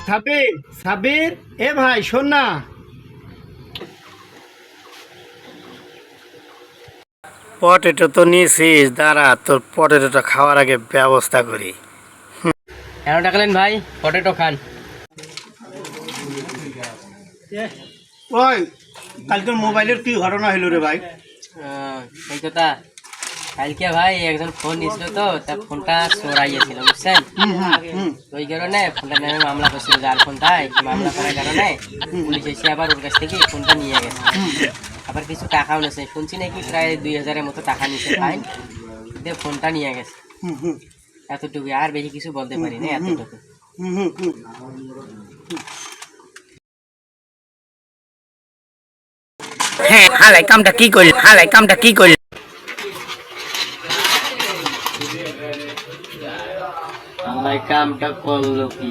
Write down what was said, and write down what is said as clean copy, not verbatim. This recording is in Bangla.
সাবির সাবির এ ভাই শোন না। পটেটো তো নিয়েছিস, দাঁড়া তোর পটেটোটা খাওয়ার আগে ব্যবস্থা করি। কেন ডাকলেন ভাই? পটেটো খান। ওই কালকে মোবাইলের কি ঘটনা হইল রে ভাই? এই কথা কালকে ভাই একজন ফোন নিয়েছিল, তো তার ফোনটা চোরাইয়েছিল বুঝছেন। ওই কারণে ফোনটা নামে মামলা করছিল, যার ফোনটায় মামলা করার কারণে পুলিশ এসে আবার ওর কাছ থেকে ফোনটা নিয়ে গেছে। আবার কিছু টাকাও নিয়েছে, শুনছি নাকি প্রায় 2000-এর মতো টাকা নিয়েছে ফাইন দিয়ে ফোনটা নিয়ে গেছে। এতটুকু, আর বেশি কিছু বলতে পারি না, এতটুকু। হ্যাঁ, হালাই কামটা কি করলি? হালাই কামটা কি করলি? আমার কামটা করলো কি?